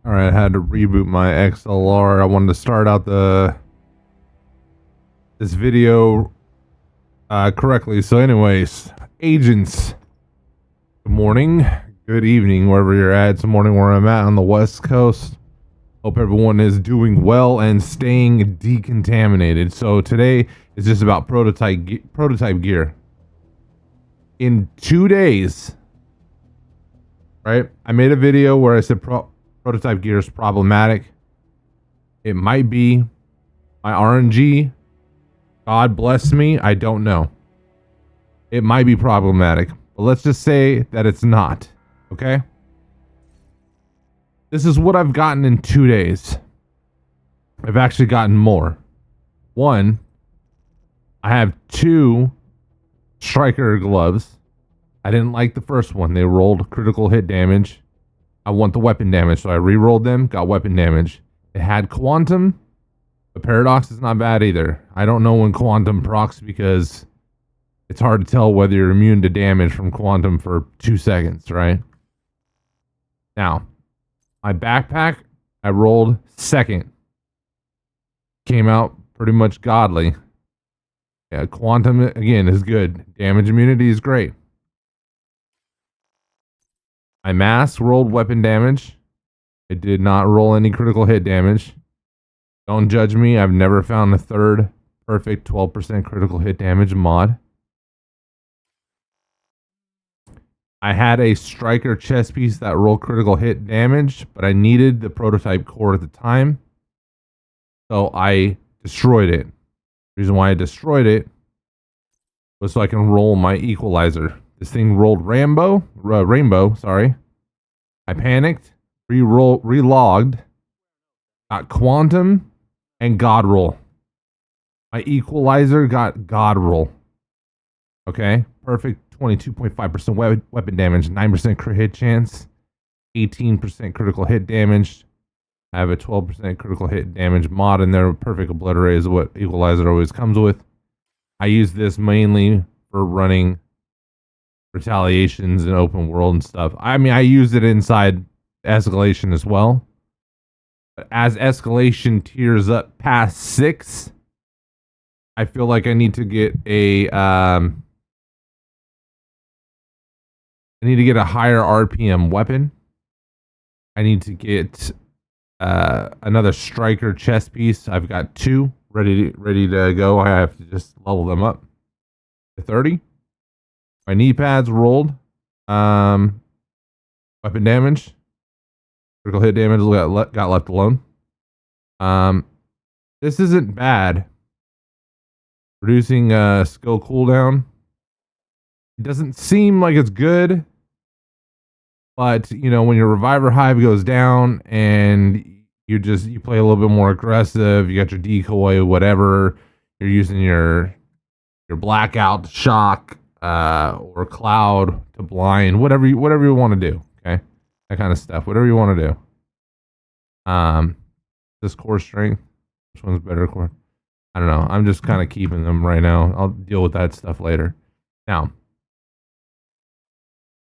All right, I had to reboot my XLR. I wanted to start out this video correctly. So, anyways, agents. Good morning, good evening, wherever you're at. It's the morning where I'm at on the West Coast. Hope everyone is doing well and staying decontaminated. So today is just about prototype gear. In 2 days, right? I made a video where I said prototype gear is problematic. It might be. My RNG, God bless me, I don't know. It might be problematic, but let's just say that it's not, okay? This is what I've gotten in 2 days. I've actually gotten more. One, I have 2 striker gloves. I didn't like the first one. They rolled critical hit damage. I want the weapon damage, so I re-rolled them, got weapon damage. It had quantum. The paradox is not bad either. I don't know when quantum procs because it's hard to tell whether you're immune to damage from quantum for 2 seconds, right? Now, my backpack, I rolled second. Came out pretty much godly. Yeah, quantum, again, is good. Damage immunity is great. My mask rolled weapon damage. It did not roll any critical hit damage. Don't judge me. I've never found a third perfect 12% critical hit damage mod. I had a striker chest piece that rolled critical hit damage, but I needed the prototype core at the time. So I destroyed it. The reason why I destroyed it was so I can roll my equalizer. This thing rolled rainbow, sorry. I panicked, relogged, got quantum, and god roll. My equalizer got god roll. Okay, perfect 22.5% weapon damage, 9% crit hit chance, 18% critical hit damage. I have a 12% critical hit damage mod in there. Perfect obliterate is what equalizer always comes with. I use this mainly for running retaliations in open world and stuff. I mean, I use it inside Escalation as well. But as Escalation tiers up past 6, I feel like I need to get a higher RPM weapon. I need to get another striker chest piece. I've got 2 ready to go. I have to just level them up to 30. My knee pads rolled. Weapon damage, critical hit damage got left alone. This isn't bad. Reducing skill cooldown. It doesn't seem like it's good, but you know when your reviver hive goes down and you play a little bit more aggressive. You got your decoy, whatever. You're using your blackout to shock or cloud to blind, whatever you want to do. Okay, that kind of stuff. Whatever you want to do. This core strength. Which one's better core? I don't know. I'm just kind of keeping them right now. I'll deal with that stuff later. Now,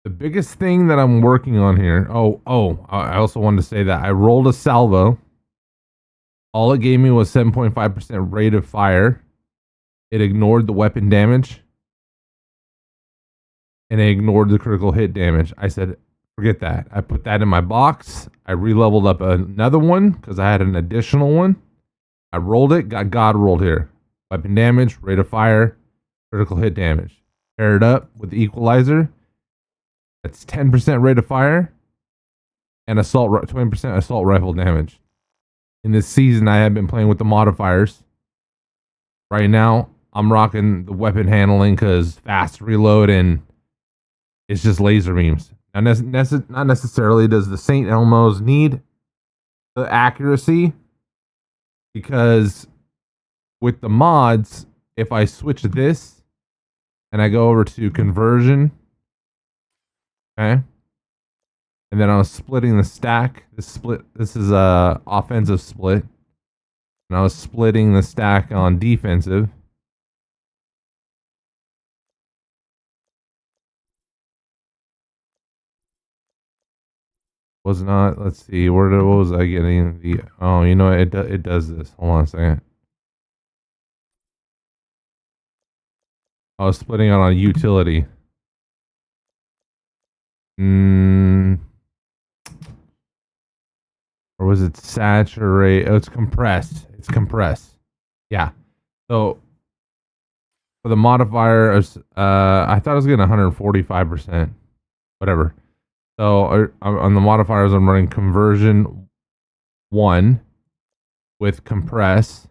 the biggest thing that I'm working on here. I also wanted to say that I rolled a salvo. All it gave me was 7.5% rate of fire. It ignored the weapon damage. And it ignored the critical hit damage. I said, forget that. I put that in my box. I re-leveled up another one because I had an additional one. I rolled it, got god rolled here. Weapon damage, rate of fire, critical hit damage. Pair it up with the equalizer. That's 10% rate of fire and 20% assault rifle damage. In this season, I have been playing with the modifiers. Right now, I'm rocking the weapon handling because fast reload and it's just laser beams. Now, not necessarily does the St. Elmo's need the accuracy, because with the mods, if I switch this and I go over to conversion, okay, and then I was splitting the stack. This is a offensive split, and I was splitting the stack on defensive. Was not. Let's see. What was I getting? The oh, you know it does this. Hold on a second. I was splitting it on utility. Or was it saturate? Oh, it's compressed. It's compressed. Yeah. So for the modifier, I thought I was getting 145%. Whatever. So on the modifiers, I'm running conversion 1 with compress.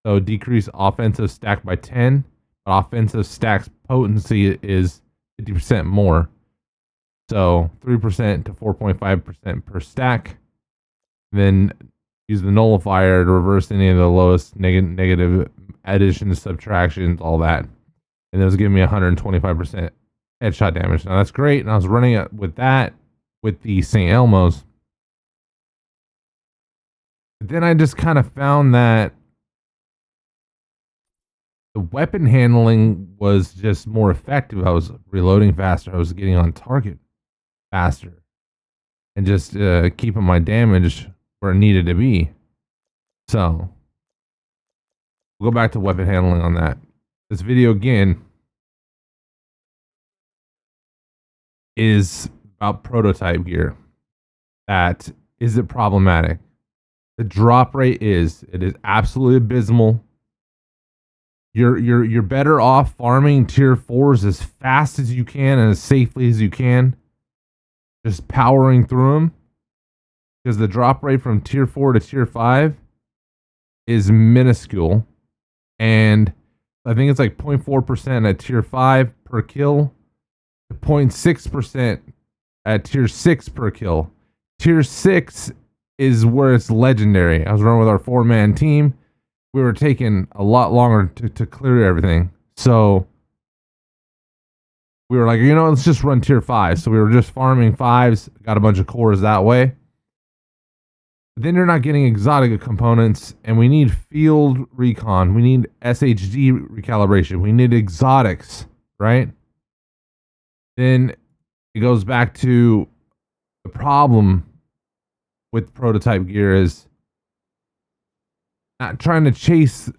So decrease offensive stack by 10. But offensive stack's potency is 50% more. So 3% to 4.5% per stack. Then use the nullifier to reverse any of the lowest negative additions, subtractions, all that. And it was giving me 125% headshot damage. Now that's great. And I was running it with that, with the St. Elmo's. But then I just kind of found that the weapon handling was just more effective. I was reloading faster. I was getting on target faster. And just keeping my damage where it needed to be. So, we'll go back to weapon handling on that. This video, again, is about prototype gear. That is it problematic. The drop rate it is absolutely abysmal. You're better off farming tier 4s as fast as you can and as safely as you can. Just powering through them. Because the drop rate from tier 4 to tier 5 is minuscule. And I think it's like 0.4% at tier 5 per kill. 0.6% at tier 6 per kill. Tier 6 is where it's legendary. I was running with our 4-man team. We were taking a lot longer to clear everything. So we were like, let's just run tier 5. So we were just farming 5s, got a bunch of cores that way. But then you're not getting exotic components, and we need field recon. We need SHD recalibration. We need exotics, right? Then it goes back to the problem with prototype gear is not trying to chase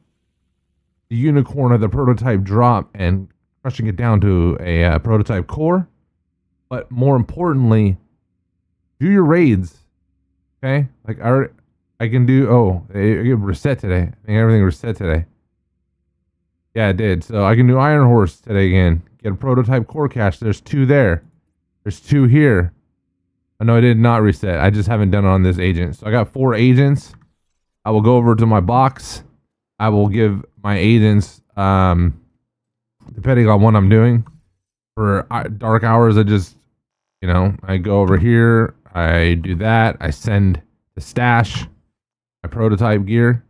the unicorn of the prototype drop and crushing it down to a prototype core, but more importantly, do your raids. Okay, like I can do. Oh, it reset today. I think everything reset today. Yeah, it did. So I can do Iron Horse today again. Get a prototype core cache. There's 2 there. There's 2 here. Oh, no, I did not reset. I just haven't done it on this agent. So I got 4 agents. I will go over to my box. I will give my agents, depending on what I'm doing. For dark hours, I just, I go over here. I do that. I send the stash, my prototype gear,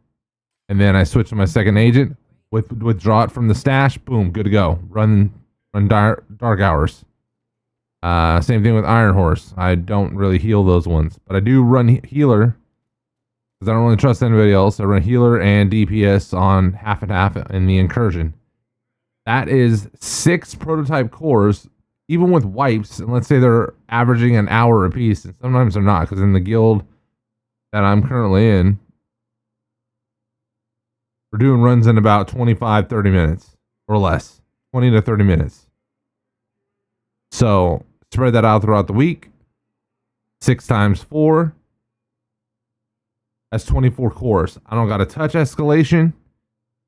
and then I switch to my second agent. Withdraw it from the stash. Boom, good to go. Run dark hours. Same thing with Iron Horse. I don't really heal those ones, but I do run healer because I don't really trust anybody else. I run healer and DPS on half and half in the incursion. That is 6 prototype cores, even with wipes. And let's say they're averaging an hour a piece, and sometimes they're not, because in the guild that I'm currently in, we're doing runs in about 25-30 minutes or less, 20 to 30 minutes. So spread that out throughout the week. 6 times 4. That's 24 cores. I don't got to touch escalation.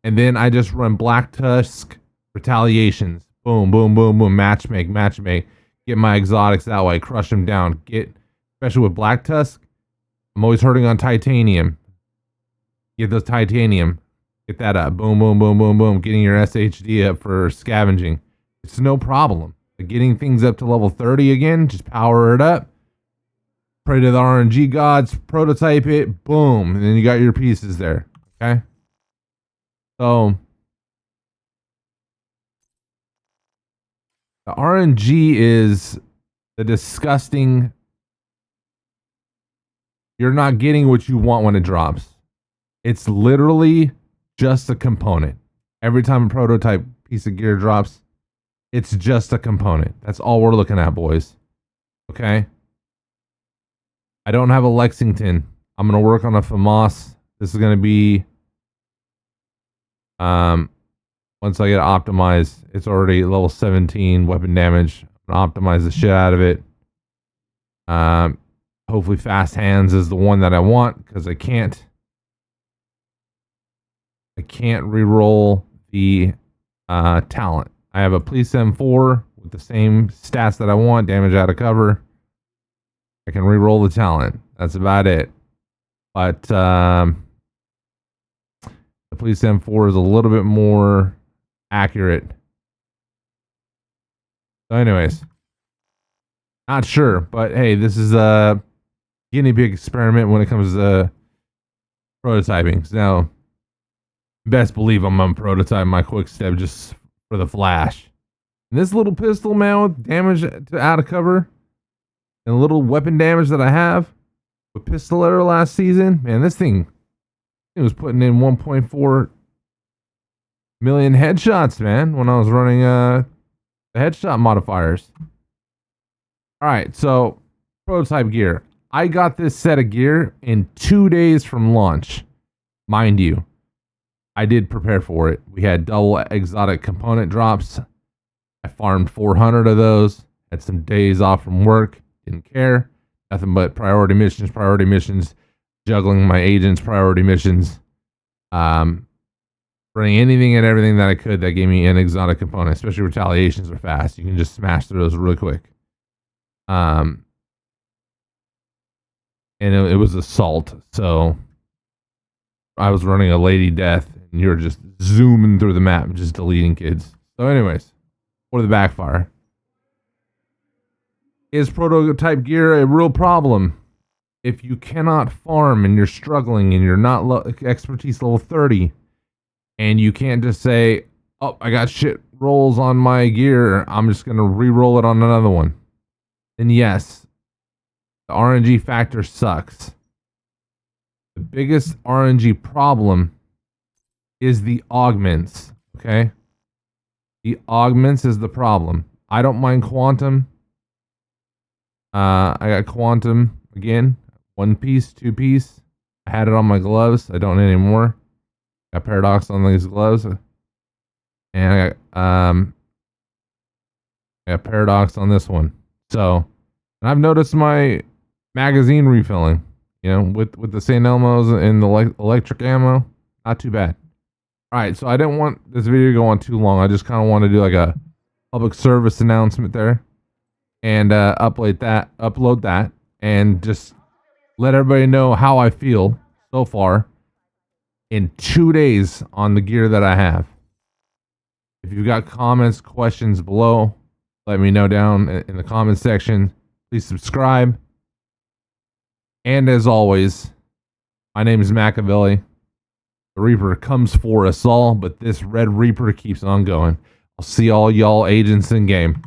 And then I just run Black Tusk retaliations. Boom, boom, boom, boom. Match make. Get my exotics that way. Crush them down. Especially with Black Tusk, I'm always hurting on titanium. Get those titanium. Get that up. Boom, boom, boom, boom, boom. Getting your SHD up for scavenging. It's no problem. Getting things up to level 30 again, just power it up. Pray to the RNG gods, prototype it, boom, and then you got your pieces there. Okay? So the RNG is the disgusting, you're not getting what you want when it drops. It's literally just a component. Every time a prototype piece of gear drops, It's just a component. That's all we're looking at, boys. Okay? I don't have a Lexington. I'm going to work on a FAMAS. This is going to be... once I get it optimized, it's already level 17 weapon damage. I'm going to optimize the shit out of it. Hopefully fast hands is the one that I want, because I can't reroll the talent. I have a police M4 with the same stats that I want, damage out of cover. I can reroll the talent. That's about it. But the police M4 is a little bit more accurate. So anyways, not sure, but hey, this is a guinea pig experiment when it comes to prototyping. Now, best believe I'm gonna prototype my quick step just for the flash. And this little pistol, man, with damage to out of cover and a little weapon damage that I have with pistol error last season, man, this thing, it was putting in 1.4 million headshots, man, when I was running the headshot modifiers. All right, so prototype gear. I got this set of gear in 2 days from launch. Mind you, I did prepare for it. We had double exotic component drops. I farmed 400 of those. Had some days off from work. Didn't care. Nothing but priority missions, juggling my agents, priority missions. Running anything and everything that I could that gave me an exotic component, especially retaliations are fast. You can just smash through those really quick. And it was assault, so I was running a lady death, and you're just zooming through the map, just deleting kids. So anyways, for the backfire. Is prototype gear a real problem? If you cannot farm and you're struggling and you're not expertise level 30, and you can't just say, oh, I got shit rolls on my gear, I'm just going to re-roll it on another one, then yes, the RNG factor sucks. The biggest RNG problem is the augments, okay? The augments is the problem. I don't mind quantum. I got quantum again, 1 piece, 2 piece. I had it on my gloves. I don't anymore. Got paradox on these gloves, and I got paradox on this one. So, and I've noticed my magazine refilling, you know, with the St. Elmo's and the electric ammo, not too bad. All right, so I didn't want this video to go on too long. I just kind of want to do like a public service announcement there, and upload that, and just let everybody know how I feel so far in 2 days on the gear that I have. If you've got comments, questions below, let me know down in the comment section. Please subscribe. And as always, my name is Machiavelli. The Reaper comes for us all, but this Red Reaper keeps on going. I'll see all y'all agents in game.